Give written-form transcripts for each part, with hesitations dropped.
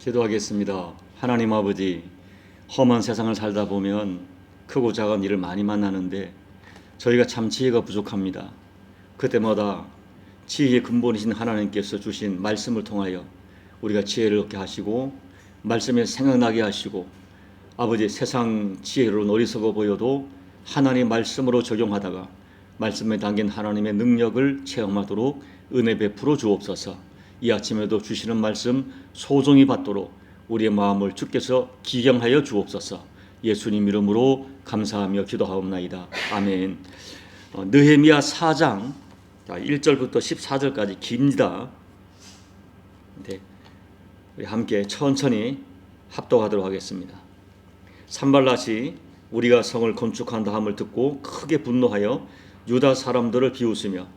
기도하겠습니다. 하나님 아버지, 험한 세상을 살다 보면 크고 작은 일을 많이 만나는데 저희가 참 지혜가 부족합니다. 그때마다 지혜의 근본이신 하나님께서 주신 말씀을 통하여 우리가 지혜를 얻게 하시고 말씀에 생각나게 하시고 아버지 세상 지혜로 어리석어 보여도 하나님 말씀으로 적용하다가 말씀에 담긴 하나님의 능력을 체험하도록 은혜 베풀어 주옵소서. 이 아침에도 주시는 말씀 소중히 받도록 우리의 마음을 주께서 기경하여 주옵소서. 예수님 이름으로 감사하며 기도하옵나이다. 아멘. 느헤미야 4장 1절부터 14절까지 깁니다. 네, 우리 함께 천천히 합독하도록 하겠습니다. 산발랏이 우리가 성을 건축한다 함을 듣고 크게 분노하여 유다 사람들을 비웃으며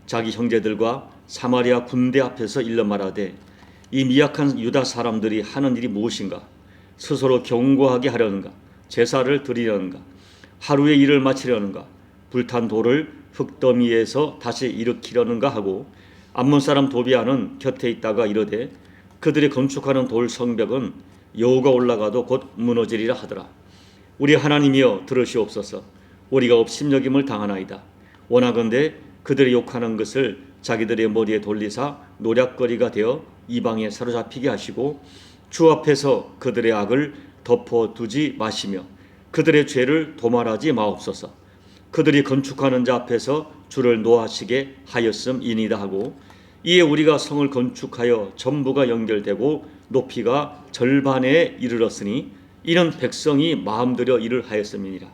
자기 형제들과 사마리아 군대 앞에서 일러 말하되 이 미약한 유다 사람들이 하는 일이 무엇인가? 스스로 경고하게 하려는가? 제사를 드리려는가? 하루의 일을 마치려는가? 불탄 돌을 흙더미에서 다시 일으키려는가 하고 암몬 사람 도비아는 곁에 있다가 이르되 그들이 건축하는 돌 성벽은 여호가 올라가도 곧 무너지리라 하더라. 우리 하나님이여 들으시옵소서. 우리가 업심여김을 당하나이다. 원하건대 그들이 욕하는 것을 자기들의 머리에 돌리사 노략거리가 되어 이방에 사로잡히게 하시고 주 앞에서 그들의 악을 덮어두지 마시며 그들의 죄를 도말하지 마옵소서. 그들이 건축하는 자 앞에서 주를 노하시게 하였음이니이다 하고 이에 우리가 성을 건축하여 전부가 연결되고 높이가 절반에 이르렀으니 이는 백성이 마음들여 일을 하였음이니라.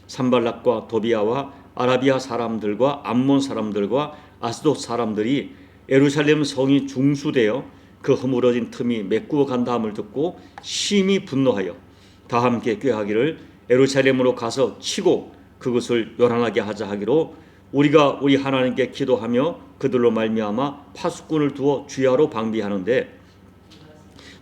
산발락과 도비아와 아라비아 사람들과 암몬 사람들과 아스돗 사람들이 예루살렘 성이 중수되어 그 허물어진 틈이 메꾸어 간다 함을 듣고 심히 분노하여 다 함께 꾀하기를 예루살렘으로 가서 치고 그것을 요란하게 하자 하기로 우리가 우리 하나님께 기도하며 그들로 말미암아 파수꾼을 두어 주야로 방비하는데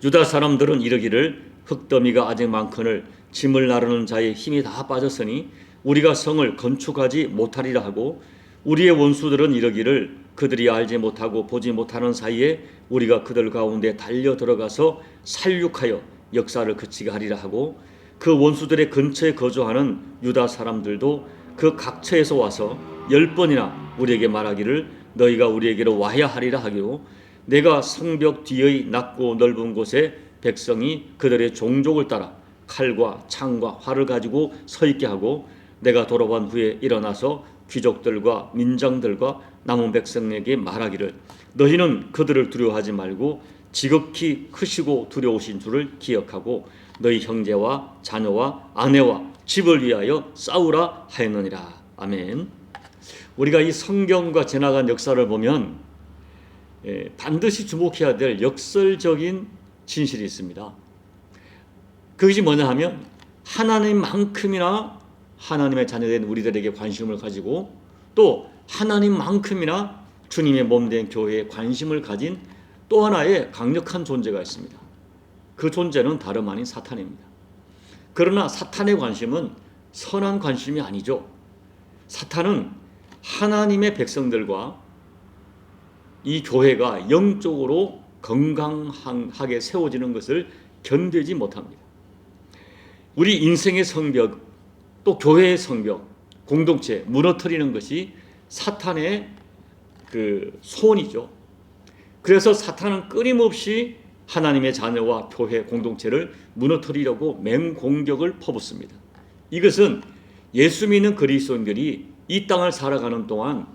유다 사람들은 이르기를 흙더미가 아직 많거늘 짐을 나르는 자의 힘이 다 빠졌으니 우리가 성을 건축하지 못하리라 하고 우리의 원수들은 이르기를 그들이 알지 못하고 보지 못하는 사이에 우리가 그들 가운데 달려 들어가서 살육하여 역사를 그치게 하리라 하고 그 원수들의 근처에 거주하는 유다 사람들도 그 각처에서 와서 10번이나 우리에게 말하기를 너희가 우리에게로 와야 하리라 하기로 내가 성벽 뒤의 낮고 넓은 곳에 백성이 그들의 종족을 따라 칼과 창과 활을 가지고 서 있게 하고 내가 돌아온 후에 일어나서 귀족들과 민장들과 남은 백성에게 말하기를 너희는 그들을 두려워하지 말고 지극히 크시고 두려우신 줄을 기억하고 너희 형제와 자녀와 아내와 집을 위하여 싸우라 하였느니라. 아멘. 우리가 이 성경과 지나간 역사를 보면 반드시 주목해야 될 역설적인 진실이 있습니다. 그것이 뭐냐 하면 하나님만큼이나 하나님의 자녀된 우리들에게 관심을 가지고 또 하나님만큼이나 주님의 몸된 교회에 관심을 가진 또 하나의 강력한 존재가 있습니다. 그 존재는 다름 아닌 사탄입니다. 그러나 사탄의 관심은 선한 관심이 아니죠. 사탄은 하나님의 백성들과 이 교회가 영적으로 건강하게 세워지는 것을 견디지 못합니다. 우리 인생의 성벽 또 교회의 성벽, 공동체 무너뜨리는 것이 사탄의 그 소원이죠. 그래서 사탄은 끊임없이 하나님의 자녀와 교회 공동체를 무너뜨리려고 맹공격을 퍼붓습니다. 이것은 예수 믿는 그리스도인들이 이 땅을 살아가는 동안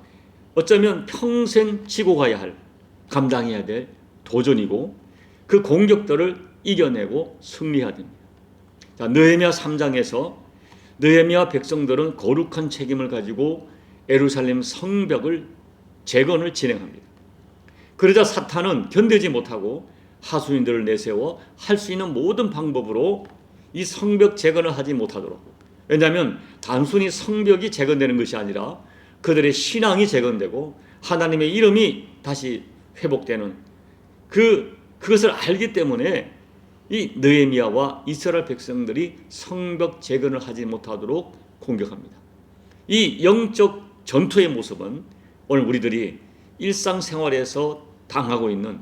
어쩌면 평생 지고 가야 할, 감당해야 될 도전이고 그 공격들을 이겨내고 승리해야 됩니다. 자, 느헤미야 3장에서 느헤미야 백성들은 거룩한 책임을 가지고 예루살렘 성벽을 재건을 진행합니다. 그러자 사탄은 견디지 못하고 하수인들을 내세워 할 수 있는 모든 방법으로 이 성벽 재건을 하지 못하도록, 왜냐하면 단순히 성벽이 재건되는 것이 아니라 그들의 신앙이 재건되고 하나님의 이름이 다시 회복되는 그것을 알기 때문에 이 느헤미야와 이스라엘 백성들이 성벽 재건을 하지 못하도록 공격합니다. 이 영적 전투의 모습은 오늘 우리들이 일상생활에서 당하고 있는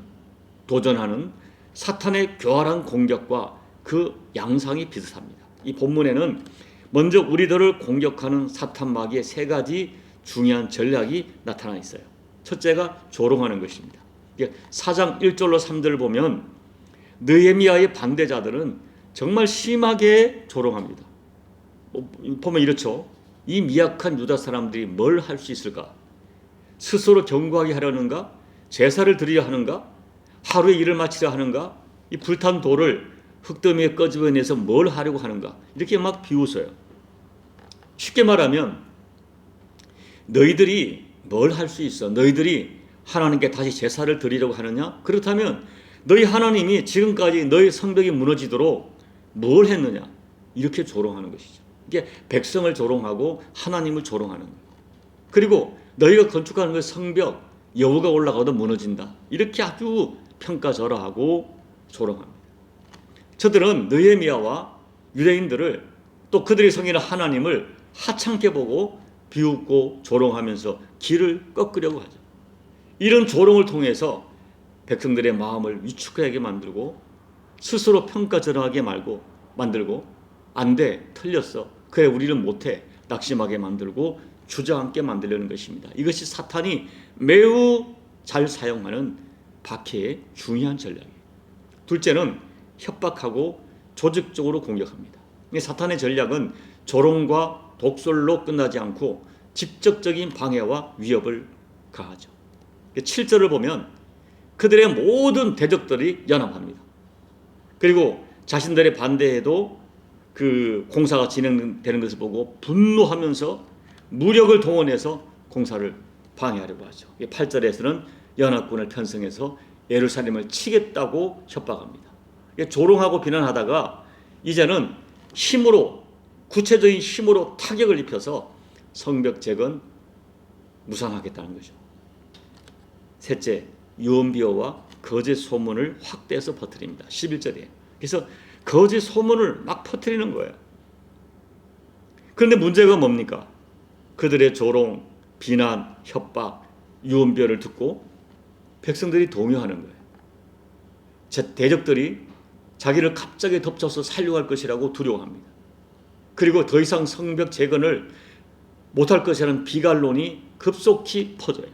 도전하는 사탄의 교활한 공격과 그 양상이 비슷합니다. 이 본문에는 먼저 우리들을 공격하는 사탄 마귀의 세 가지 중요한 전략이 나타나 있어요. 첫째가 조롱하는 것입니다. 4장 1절로 3절을 보면 느헤미야의 반대자들은 정말 심하게 조롱합니다. 보면 이렇죠. 이 미약한 유다 사람들이 뭘 할 수 있을까? 스스로 경고하게 하려는가? 제사를 드리려 하는가? 하루의 일을 마치려 하는가? 이 불탄 돌을 흙더미에 꺼집어내서 뭘 하려고 하는가? 이렇게 막 비웃어요. 쉽게 말하면 너희들이 뭘 할 수 있어? 너희들이 하나님께 다시 제사를 드리려고 하느냐? 그렇다면 너희 하나님이 지금까지 너희 성벽이 무너지도록 뭘 했느냐? 이렇게 조롱하는 것이죠. 이게 백성을 조롱하고 하나님을 조롱하는 거예요. 그리고 너희가 건축하는 그 성벽 여호가 올라가도 무너진다. 이렇게 아주 평가절하하고 조롱합니다. 저들은 느헤미야와 유대인들을 또 그들이 섬기는 하나님을 하찮게 보고 비웃고 조롱하면서 길을 꺾으려고 하죠. 이런 조롱을 통해서 백성들의 마음을 위축하게 만들고 스스로 평가절하하게 만들고 안 돼, 틀렸어, 그래 우리는 못해 낙심하게 만들고 주저앉게 만들려는 것입니다. 이것이 사탄이 매우 잘 사용하는 박해의 중요한 전략이에요. 둘째는 협박하고 조직적으로 공격합니다. 사탄의 전략은 조롱과 독설로 끝나지 않고 직접적인 방해와 위협을 가하죠. 7절을 보면 그들의 모든 대적들이 연합합니다. 그리고 자신들의 반대에도 그 공사가 진행되는 것을 보고 분노하면서 무력을 동원해서 공사를 방해하려고 하죠. 8절에서는 연합군을 편성해서 예루살렘을 치겠다고 협박합니다. 조롱하고 비난하다가 이제는 힘으로, 구체적인 힘으로 타격을 입혀서 성벽 재건 무산하겠다는 거죠. 셋째, 유언비어와 거짓 소문을 확대해서 퍼뜨립니다. 11절에. 그래서 거짓 소문을 막 퍼뜨리는 거예요. 그런데 문제가 뭡니까? 그들의 조롱, 비난, 협박, 유언비어를 듣고 백성들이 동요하는 거예요. 대적들이 자기를 갑자기 덮쳐서 살려갈 것이라고 두려워합니다. 그리고 더 이상 성벽 재건을 못할 것이라는 비관론이 급속히 퍼져요.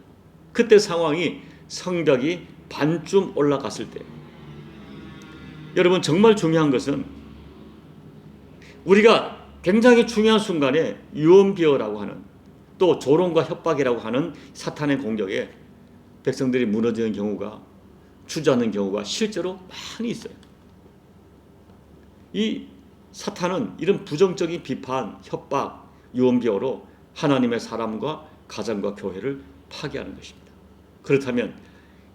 그때 상황이 성벽이 반쯤 올라갔을 때, 여러분 정말 중요한 것은 우리가 굉장히 중요한 순간에 유언비어라고 하는 또 조롱과 협박이라고 하는 사탄의 공격에 백성들이 무너지는 경우가, 주저앉는 경우가 실제로 많이 있어요. 이 사탄은 이런 부정적인 비판, 협박, 유언비어로 하나님의 사람과 가정과 교회를 파괴하는 것입니다. 그렇다면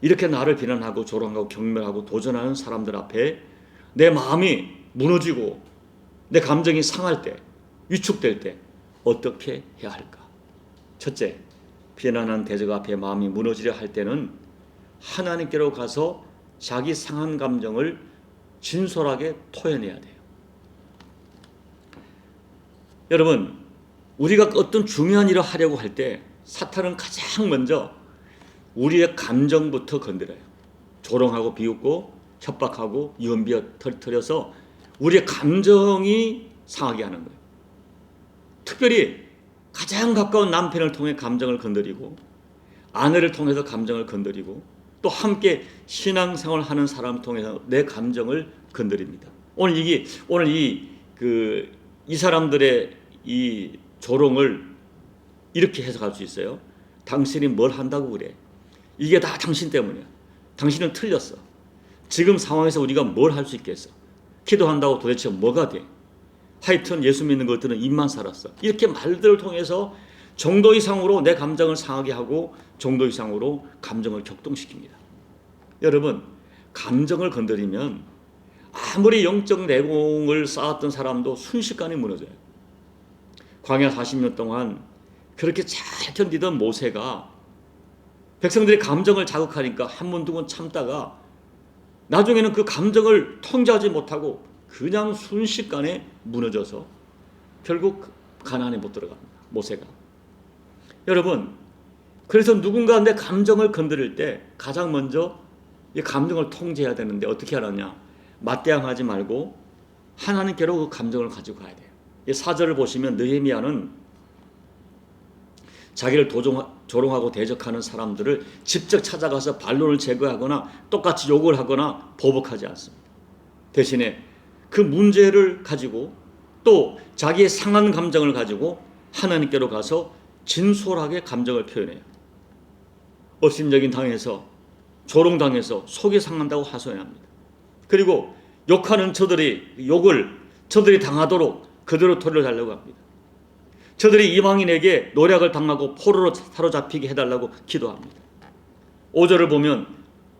이렇게 나를 비난하고 조롱하고 경멸하고 도전하는 사람들 앞에 내 마음이 무너지고 내 감정이 상할 때, 위축될 때 어떻게 해야 할까? 첫째, 비난한 대적 앞에 마음이 무너지려 할 때는 하나님께로 가서 자기 상한 감정을 진솔하게 토해내야 돼요. 여러분, 우리가 어떤 중요한 일을 하려고 할 때 사탄은 가장 먼저 우리의 감정부터 건드려요. 조롱하고 비웃고 협박하고 유언비어 터뜨려서 우리의 감정이 상하게 하는 거예요. 특별히 가장 가까운 남편을 통해 감정을 건드리고 아내를 통해서 감정을 건드리고 또 함께 신앙생활을 하는 사람을 통해서 내 감정을 건드립니다. 오늘 이 사람들의 이 조롱을 이렇게 해석할 수 있어요. 당신이 뭘 한다고 그래? 이게 다 당신 때문이야. 당신은 틀렸어. 지금 상황에서 우리가 뭘 할 수 있겠어? 기도한다고 도대체 뭐가 돼? 하여튼 예수 믿는 것들은 입만 살았어. 이렇게 말들을 통해서 정도 이상으로 내 감정을 상하게 하고 정도 이상으로 감정을 격동시킵니다. 여러분, 감정을 건드리면 아무리 영적 내공을 쌓았던 사람도 순식간에 무너져요. 광야 40년 동안 그렇게 잘 견디던 모세가 백성들의 감정을 자극하니까 한 번 두 번 참다가 나중에는 그 감정을 통제하지 못하고 그냥 순식간에 무너져서 결국 가나안에 못 들어갑니다. 모세가. 여러분, 그래서 누군가 내 감정을 건드릴 때 가장 먼저 이 감정을 통제해야 되는데 어떻게 하느냐? 맞대항하지 말고 하나님께로 그 감정을 가지고 가야 돼요. 이 4절을 보시면 느헤미야는 자기를 조롱하고 대적하는 사람들을 직접 찾아가서 반론을 제거하거나 똑같이 욕을 하거나 보복하지 않습니다. 대신에 그 문제를 가지고 또 자기의 상한 감정을 가지고 하나님께로 가서 진솔하게 감정을 표현해요. 업신여긴 당해서 조롱당해서 속이 상한다고 하소연합니다. 그리고 욕하는 욕을 저들이 당하도록 그대로 돌려달라고 합니다. 저들이 이방인에게 노략을 당하고 포로로 사로잡히게 해달라고 기도합니다. 5절을 보면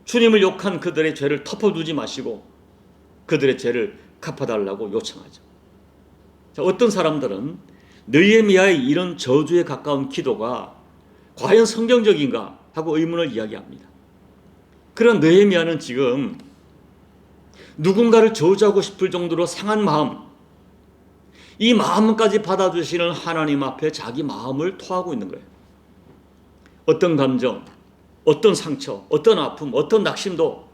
주님을 욕한 그들의 죄를 덮어두지 마시고 그들의 죄를 갚아달라고 요청하죠. 자, 어떤 사람들은 느헤미야의 이런 저주에 가까운 기도가 과연 성경적인가 하고 의문을 이야기합니다. 그런 느헤미야는 지금 누군가를 저주하고 싶을 정도로 상한 마음, 이 마음까지 받아주시는 하나님 앞에 자기 마음을 토하고 있는 거예요. 어떤 감정, 어떤 상처, 어떤 아픔, 어떤 낙심도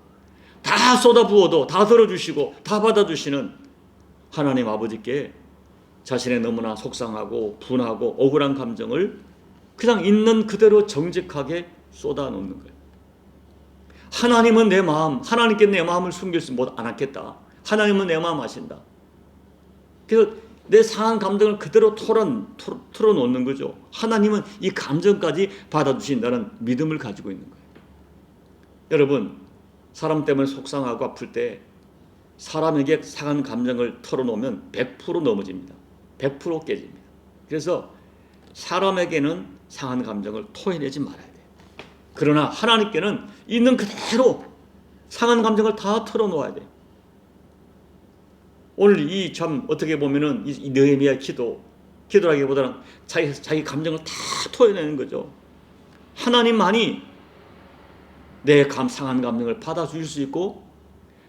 다 쏟아부어도 다 들어주시고 다 받아주시는 하나님 아버지께 자신의 너무나 속상하고 분하고 억울한 감정을 그냥 있는 그대로 정직하게 쏟아놓는 거예요. 하나님은 내 마음, 하나님께 내 마음을 숨길 수 않았겠다. 하나님은 내 마음 아신다. 그래서 내 상한 감정을 그대로 털어놓는 거죠. 하나님은 이 감정까지 받아주신다는 믿음을 가지고 있는 거예요. 여러분, 사람 때문에 속상하고 아플 때 사람에게 상한 감정을 털어놓으면 100% 넘어집니다. 100% 깨집니다. 그래서 사람에게는 상한 감정을 토해내지 말아야 돼요. 그러나 하나님께는 있는 그대로 상한 감정을 다 털어놓아야 돼요. 오늘 이 참 어떻게 보면은 이 느헤미야 기도라기보다는 자기 감정을 다 토해내는 거죠. 하나님만이 내 상한 감정을 받아줄 수 있고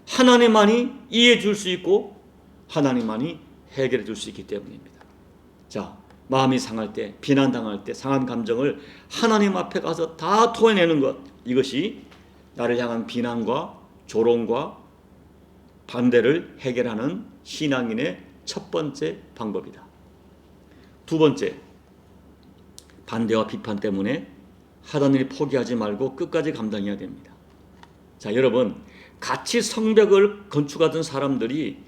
하나님만이 이해해 줄 수 있고 하나님만이 해결해 줄 수 있기 때문입니다. 자, 마음이 상할 때, 비난당할 때 상한 감정을 하나님 앞에 가서 다 토해내는 것, 이것이 나를 향한 비난과 조롱과 반대를 해결하는 신앙인의 첫 번째 방법이다. 두 번째, 반대와 비판 때문에 하던 일 포기하지 말고 끝까지 감당해야 됩니다. 자, 여러분, 같이 성벽을 건축하던 사람들이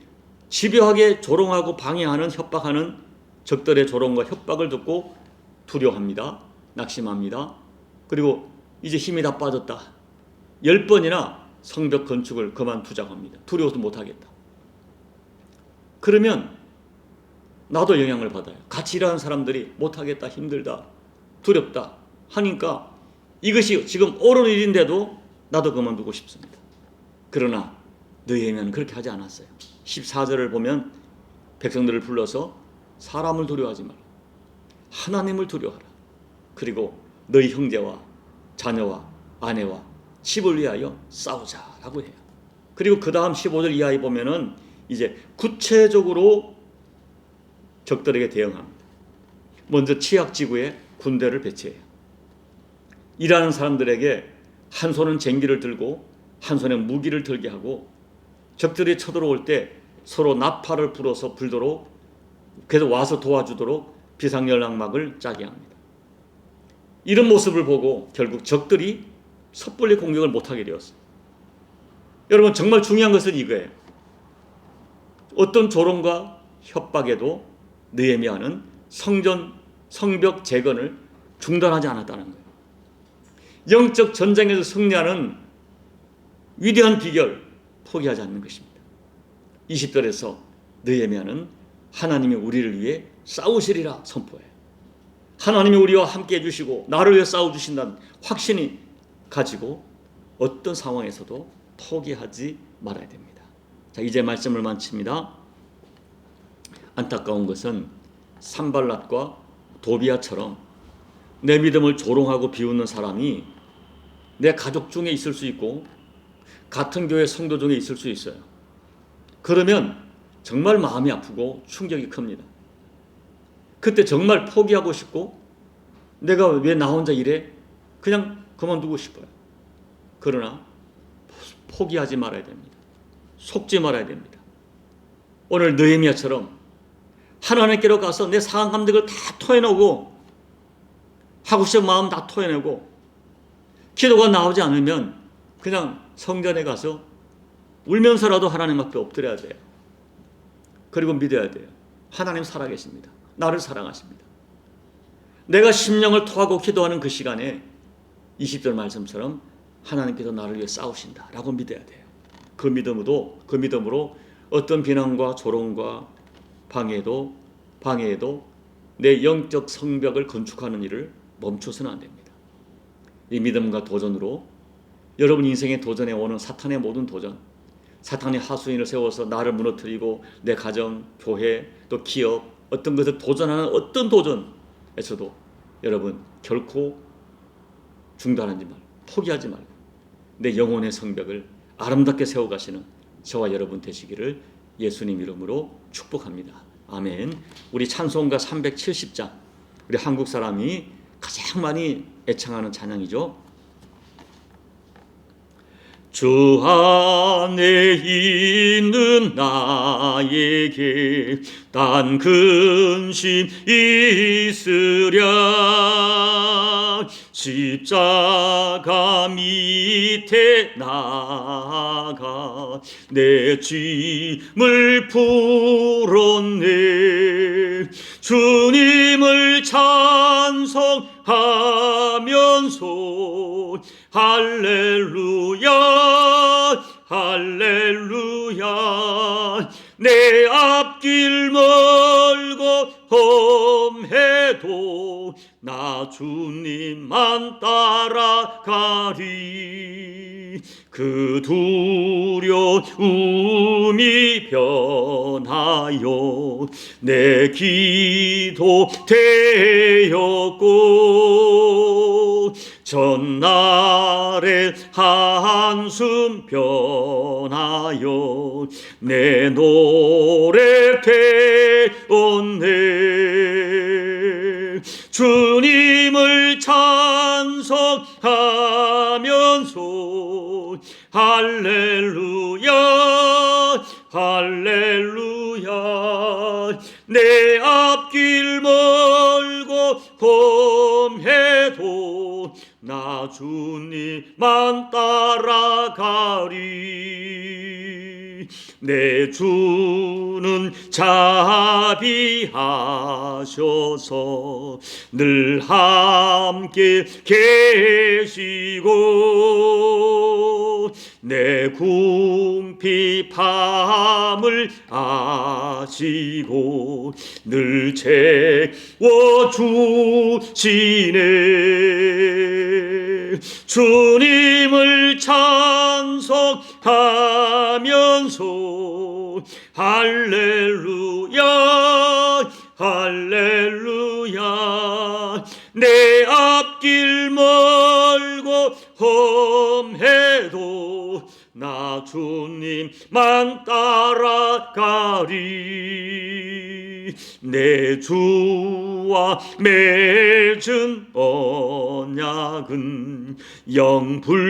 집요하게 조롱하고 방해하는, 협박하는 적들의 조롱과 협박을 듣고 두려워합니다. 낙심합니다. 그리고 이제 힘이 다 빠졌다. 10번이나 성벽 건축을 그만두자고 합니다. 두려워서 못하겠다. 그러면 나도 영향을 받아요. 같이 일하는 사람들이 못하겠다, 힘들다, 두렵다 하니까 이것이 지금 옳은 일인데도 나도 그만두고 싶습니다. 그러나 느헤미야는 그렇게 하지 않았어요. 14절을 보면 백성들을 불러서 사람을 두려워하지 마라. 하나님을 두려워하라. 그리고 너희 형제와 자녀와 아내와 집을 위하여 싸우자라고 해요. 그리고 그 다음 15절 이하에 보면은 이제 구체적으로 적들에게 대응합니다. 먼저 취약지구에 군대를 배치해요. 일하는 사람들에게 한 손은 쟁기를 들고 한 손에 무기를 들게 하고 적들이 쳐들어올 때 서로 나팔을 불어서 불도록, 그래서 와서 도와주도록 비상연락막을 짜게 합니다. 이런 모습을 보고 결국 적들이 섣불리 공격을 못하게 되었어요. 여러분, 정말 중요한 것은 이거예요. 어떤 조롱과 협박에도 느헤미야는 성벽 재건을 중단하지 않았다는 거예요. 영적 전쟁에서 승리하는 위대한 비결, 포기하지 않는 것입니다. 20절에서 느헤미야는 하나님이 우리를 위해 싸우시리라 선포해요. 하나님이 우리와 함께 해주시고 나를 위해 싸워주신다는 확신이 가지고 어떤 상황에서도 포기하지 말아야 됩니다. 자, 이제 말씀을 마칩니다. 안타까운 것은 산발랏과 도비야처럼 내 믿음을 조롱하고 비웃는 사람이 내 가족 중에 있을 수 있고 같은 교회 성도 중에 있을 수 있어요. 그러면 정말 마음이 아프고 충격이 큽니다. 그때 정말 포기하고 싶고 내가 왜 나 혼자 이래? 그냥 그만두고 싶어요. 그러나 포기하지 말아야 됩니다. 속지 말아야 됩니다. 오늘 느헤미야처럼 하나님께로 가서 내 상한 감정을 다 토해내고 하고 싶은 마음 다 토해내고 기도가 나오지 않으면 그냥 성전에 가서 울면서라도 하나님 앞에 엎드려야 돼요. 그리고 믿어야 돼요. 하나님 살아계십니다. 나를 사랑하십니다. 내가 심령을 토하고 기도하는 그 시간에 20절 말씀처럼 하나님께서 나를 위해 싸우신다 라고 믿어야 돼요. 그 믿음으로 어떤 비난과 조롱과 방해에도 내 영적 성벽을 건축하는 일을 멈춰서는 안 됩니다. 이 믿음과 도전으로 여러분 인생의 도전에 오는 사탄의 모든 도전, 사탄의 하수인을 세워서 나를 무너뜨리고 내 가정, 교회, 또 기업, 어떤 것을 도전하는 어떤 도전에서도 여러분 결코 중단하지 말고 포기하지 말고 내 영혼의 성벽을 아름답게 세워가시는 저와 여러분 되시기를 예수님 이름으로 축복합니다. 아멘. 우리 찬송가 370장, 우리 한국 사람이 가장 많이 애창하는 찬양이죠. 주 안에 있는 나에게 단 근심 있으랴. 십자가 밑에 나가 내 짐을 풀었네. 주님을 찬송하면서 할렐루야 할렐루야. 내 앞길 멀고 험해도 나 주님만 따라가리. 그 두려움이 변하여 내 기도 되었고 전날의 한숨 변하여 내 노래 되었네. 주님을 찬송하면서 할렐루야 할렐루야. 내 앞길 멀고 험해도 나 주님만 따라가리. 내 주는 자비하셔서 늘 함께 계시고 내 궁핍함을 아시고 늘 채워주시네. 주님을 찬송하면서 할렐루야 할렐루야. 내 앞길 멀고 험해도 나 주님만 따라가리. 내 주와 맺은 언약은 영불변하시니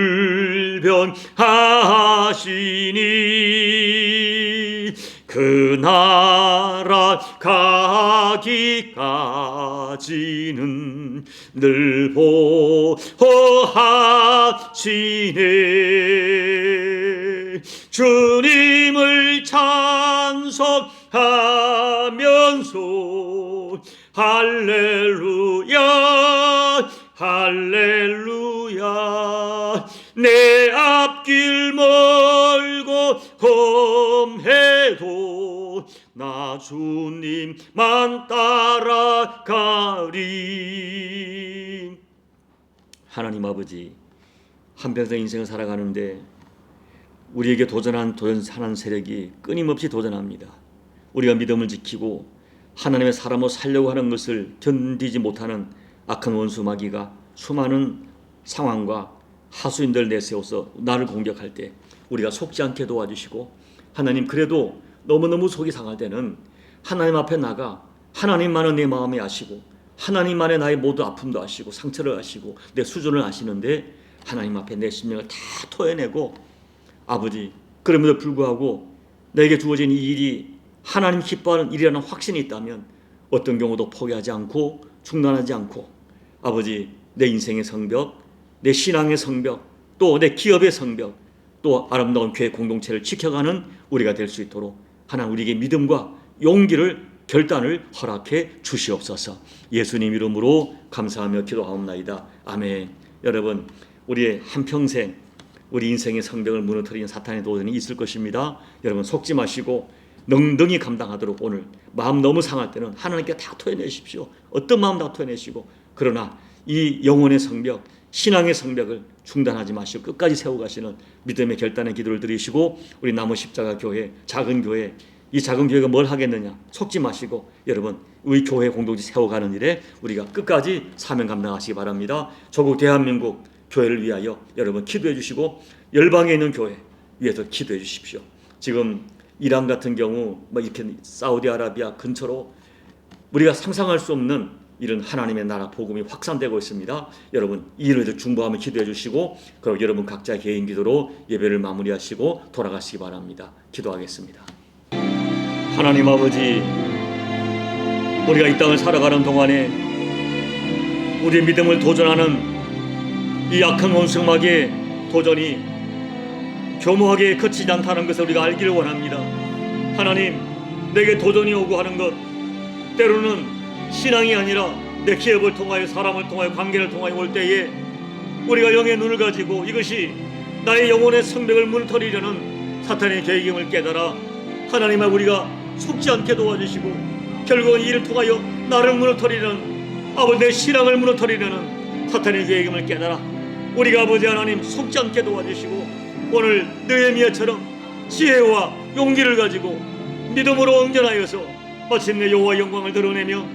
그 나라 가기까지는 늘 보호하시네. 주님을 찬송하면서 할렐루야 할렐루야. 내 앞길 멀고 험해도 나 주님만 따라가리. 하나님 아버지, 한평생 인생을 살아가는데 우리에게 도전하는 세력이 끊임없이 도전합니다. 우리가 믿음을 지키고 하나님의 사람으로 살려고 하는 것을 견디지 못하는 악한 원수 마귀가 수많은 상황과 하수인들 내세워서 나를 공격할 때 우리가 속지 않게 도와주시고, 하나님 그래도 너무너무 속이 상할 때는 하나님 앞에 나가 하나님만은 내 마음에 아시고 하나님만의 나의 모든 아픔도 아시고 상처를 아시고 내 수준을 아시는데 하나님 앞에 내 심령을 다 토해내고 아버지, 그럼에도 불구하고 내게 주어진 이 일이 하나님 기뻐하는 일이라는 확신이 있다면 어떤 경우도 포기하지 않고 중단하지 않고 아버지, 내 인생의 성벽, 내 신앙의 성벽, 또 내 기업의 성벽, 또 아름다운 교회 공동체를 지켜가는 우리가 될 수 있도록 하나님 우리에게 믿음과 용기를 결단을 허락해 주시옵소서. 예수님 이름으로 감사하며 기도하옵나이다. 아멘. 여러분, 우리의 한평생 우리 인생의 성벽을 무너뜨리는 사탄의 도전이 있을 것입니다. 여러분 속지 마시고 능동히 감당하도록 오늘 마음 너무 상할 때는 하나님께 다 토해내십시오. 어떤 마음 다 토해내시고, 그러나 이 영혼의 성벽, 신앙의 성벽을 중단하지 마시고 끝까지 세워가시는 믿음의 결단의 기도를 드리시고, 우리 나무 십자가 교회, 작은 교회, 이 작은 교회가 뭘 하겠느냐 속지 마시고 여러분 우리 교회 공동체 세워가는 일에 우리가 끝까지 사명 감당하시기 바랍니다. 조국 대한민국 교회를 위하여 여러분 기도해 주시고 열방에 있는 교회 위해서 기도해 주십시오. 지금 이란 같은 경우 이렇게 사우디아라비아 근처로 우리가 상상할 수 없는 이런 하나님의 나라 복음이 확산되고 있습니다. 여러분 이 일을 중보하며 기도해 주시고, 그리고 여러분 각자 개인 기도로 예배를 마무리하시고 돌아가시기 바랍니다. 기도하겠습니다. 하나님 아버지, 우리가 이 땅을 살아가는 동안에 우리의 믿음을 도전하는 이 악한 원수마귀의 도전이 교묘하게 그치지 않다는 것을 우리가 알기를 원합니다. 하나님, 내게 도전이 오고 하는 것, 때로는 신앙이 아니라 내 기업을 통하여, 사람을 통하여, 관계를 통하여 올 때에 우리가 영의 눈을 가지고 이것이 나의 영혼의 성벽을 무너뜨리려는 사탄의 계획임을 깨달아 하나님아 우리가 속지 않게 도와주시고, 결국은 이를 통하여 나를 무너뜨리려는, 아버지 내 신앙을 무너뜨리려는 사탄의 계획임을 깨달아 우리가 아버지 하나님 속지 않게 도와주시고, 오늘 느헤미야처럼 지혜와 용기를 가지고 믿음으로 응전하여서 마침내 여호와의 영광을 드러내며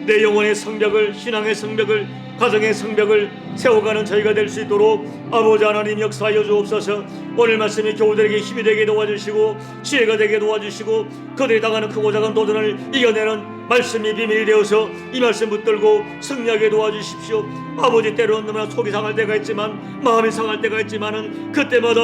내 영혼의 성벽을, 신앙의 성벽을, 가정의 성벽을 세워가는 저희가 될 수 있도록 아버지 하나님 역사하여 주옵소서. 오늘 말씀이 교우들에게 힘이 되게 도와주시고 지혜가 되게 도와주시고 그들이 당하는 크고 작은 도전을 이겨내는 말씀이 비밀이 되어서 이 말씀 붙들고 승리하게 도와주십시오. 아버지, 때로는 너무나 속이 상할 때가 있지만, 마음이 상할 때가 있지만은 그때마다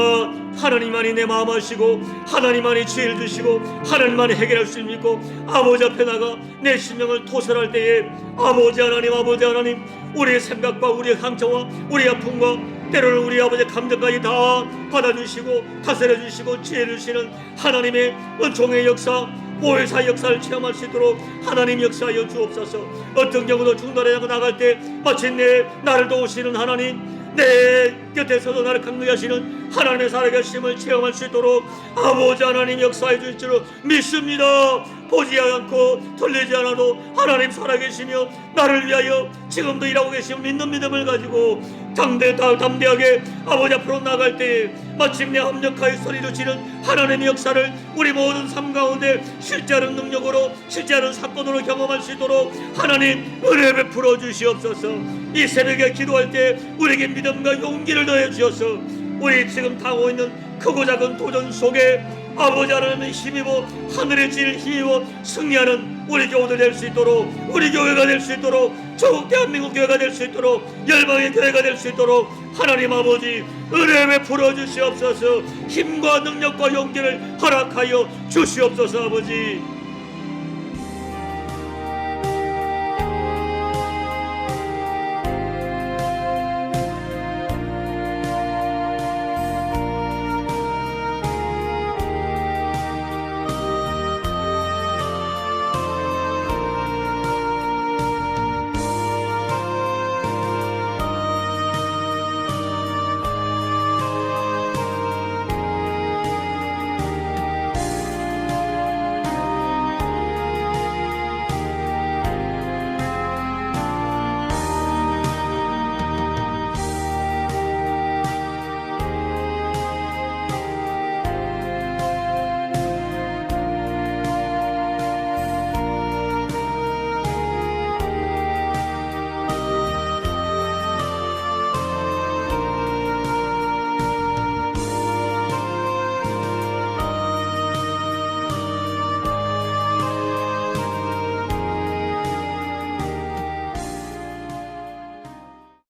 하나님만이 내 마음 아시고 하나님만이 지혜를 주시고 하나님만이 해결할 수 있고, 아버지 앞에 나가 내 심령을 토설할 때에 아버지 하나님 우리의 생각과 우리의 상처와 우리의 아픔과 때로는 우리 아버지의 감정까지 다 받아주시고 다스려 주시고 지혜 주시는 하나님의 은총의 역사, 보혜사의 역사를 체험할 수 있도록 하나님 역사하여 주옵소서. 어떤 경우도 중단해 나갈 때 마침내 나를 도우시는 하나님, 내 곁에서도 나를 강하게 하시는 하나님의 살아계심을 체험할 수 있도록 아버지 하나님 역사해 주실 줄 믿습니다. 보지 않고 들리지 않아도 하나님 살아계시며 나를 위하여 지금도 일하고 계시며 믿는 믿음을 가지고 담대하게 아버지 앞으로 나갈 때에 마침내 합력하여 소리를 지른 하나님의 역사를 우리 모든 삶 가운데 실제하는 능력으로, 실제하는 사건으로 경험할 수 있도록 하나님 은혜 베풀어 주시옵소서. 이 새벽에 기도할 때 우리에게 믿음과 용기를 더해 주셔서 우리 지금 당하고 있는 크고 작은 도전 속에 아버지 하나님의 힘입어 하늘의 질 힘입어 승리하는 우리 교우들 될 수 있도록, 우리 교회가 될 수 있도록, 조국 대한민국 교회가 될 수 있도록, 열방의 교회가 될 수 있도록 하나님 아버지 은혜 베풀어 주시옵소서. 힘과 능력과 용기를 허락하여 주시옵소서. 아버지